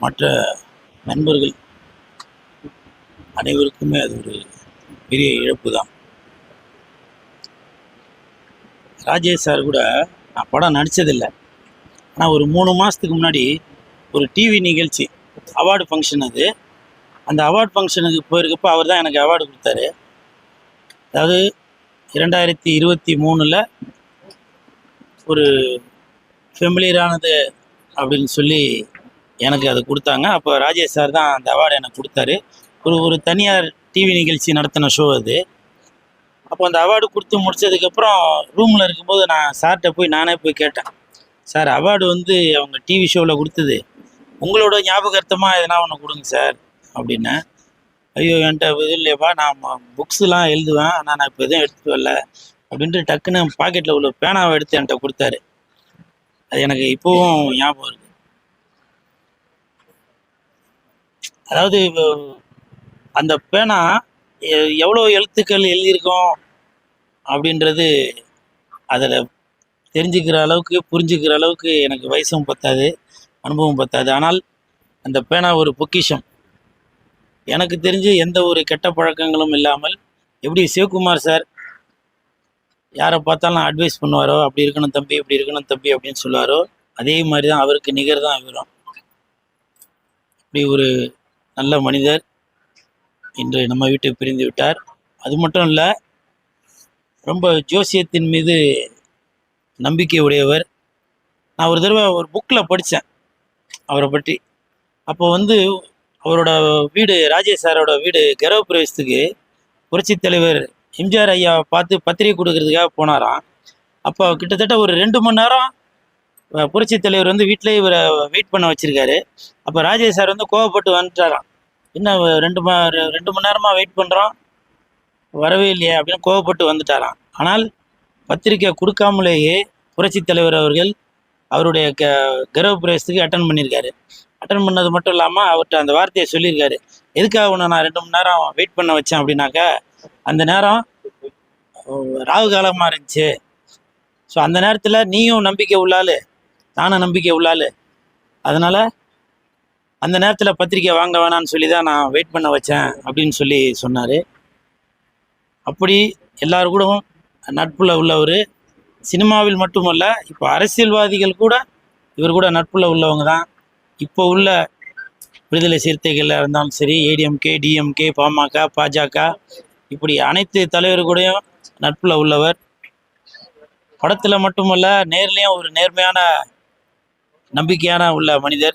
மற்ற நண்பர்கள் அனைவருக்குமே அது ஒரு பெரிய இழப்பு தான். ராஜேஷ் சார் கூட நான் படம் நடித்ததில்லை. ஆனால் ஒரு 3 மாதத்துக்கு முன்னாடி ஒரு டிவி நிகழ்ச்சி அவார்டு ஃபங்க்ஷன் அது. அந்த அவார்டு ஃபங்க்ஷனுக்கு போயிருக்கப்போ அவர் தான் எனக்கு அவார்டு கொடுத்தாரு. அதாவது 2023 ஒரு ஃபெமிலியரானது அப்படின்னு சொல்லி எனக்கு அது கொடுத்தாங்க. அப்போ ராஜேஷ் சார் தான் அந்த அவார்டு எனக்கு கொடுத்தாரு. ஒரு தனியார் டிவி நிகழ்ச்சி நடத்தின ஷோ அது. அப்போ அந்த அவார்டு கொடுத்து முடித்ததுக்கப்புறம் ரூமில் இருக்கும்போது நான் சார்கிட்ட நானே போய் கேட்டேன், சார் அவார்டு அவங்க டிவி ஷோவில் கொடுத்தது, உங்களோட ஞாபகார்த்தமாக எதனா ஒன்று கொடுங்க சார் அப்படின்னேன். ஐயோ என்கிட்ட இது இல்லையப்பா, நான் புக்ஸ்லாம் எழுதுவேன், ஆனால் நான் இப்போ எதுவும் எடுத்துகிட்டு வரல அப்படின்ட்டு டக்குன்னு பாக்கெட்டில் உள்ள பேனாவை எடுத்து என்கிட்ட கொடுத்தாரு. அது எனக்கு இப்போவும் ஞாபகம் இருக்குது. அதாவது அந்த பேனா எவ்வளோ எழுத்துக்கள் எழுதியிருக்கோம் அப்படின்றது அதில் தெரிஞ்சுக்கிற அளவுக்கு, புரிஞ்சுக்கிற அளவுக்கு எனக்கு வயசும் பத்தாது, அனுபவம் பத்தாது. ஆனால் அந்த பேனா ஒரு பொக்கிஷம். எனக்கு தெரிஞ்சு எந்த ஒரு கெட்ட பழக்கங்களும் இல்லாமல், எப்படி சிவகுமார் சார் யாரை பார்த்தாலும் அட்வைஸ் பண்ணுவாரோ, அப்படி இருக்கணும் தம்பி, இப்படி இருக்கணும் தம்பி அப்படின்னு சொல்லுவாரோ, அதே மாதிரி தான் அவருக்கு நிகர் தான் இவரும். இப்படி ஒரு நல்ல மனிதர் இன்று நம்ம வீட்டை பிரிந்து விட்டார். அது மட்டும் இல்லை, ரொம்ப ஜோசியத்தின் மீது நம்பிக்கை உடையவர். நான் ஒரு தடவை ஒரு புக்கில் படித்தேன் அவரை பற்றி. அப்போ அவரோட வீடு, ராஜேஷ் சாரோட வீடு கிரகப்பிரவேசத்துக்கு புரட்சித் தலைவர் எம்ஜிஆர் ஐயா பார்த்து பத்திரிகை கொடுக்கறதுக்காக போனாராம். அப்போ கிட்டத்தட்ட ஒரு 2 மணி நேரம் புரட்சித் தலைவர் வீட்டிலே இவரை வெயிட் பண்ண வச்சுருக்காரு. அப்போ ராஜேஷ் சார் கோவப்பட்டு வந்துட்டாராம். என்ன 2 மணி நேரமாக வெயிட் பண்ணுறோம், வரவே இல்லையே அப்படின்னு கோவப்பட்டு வந்துட்டாராம். ஆனால் பத்திரிக்கை கொடுக்காமலேயே புரட்சித் தலைவர் அவர்கள் அவருடைய கிரகப்பிரவேசத்துக்கு அட்டன் பண்ணியிருக்காரு. அட்டன் பண்ணது மட்டும் இல்லாமல் அவர்கிட்ட அந்த வார்த்தையை சொல்லியிருக்காரு, எதுக்காக உன்னை நான் 2 மணி நேரம் வெயிட் பண்ண வச்சேன் அப்படின்னாக்கா, அந்த நேரம் ராகு காலமாக இருந்துச்சு. ஸோ அந்த நேரத்தில் நீயும் நம்பிக்கை உள்ளாள், நானும் நம்பிக்கை உள்ளாள், அதனால் அந்த நேரத்தில் பத்திரிக்கை வாங்க வேணான்னு சொல்லி தான் நான் வெயிட் பண்ண வச்சேன் அப்படின்னு சொல்லி சொன்னார். அப்படி எல்லாரு கூடவும் நட்புல உள்ளவர். சினிமாவில் மட்டுமல்ல, இப்போ அரசியல்வாதிகள் கூட இவர் கூட நட்புல உள்ளவங்க தான். இப்போ உள்ள விடுதலை சிறுத்தைகளாக இருந்தாலும் சரி, ஏடிஎம்கே, டிஎம்கே, பாமக, பாஜக, இப்படி அனைத்து தலைவர் கூடயும் நட்புல உள்ளவர். படத்தில் மட்டுமல்ல, நேர்லேயும் ஒரு நேர்மையான, நம்பிக்கையான உள்ள மனிதர்.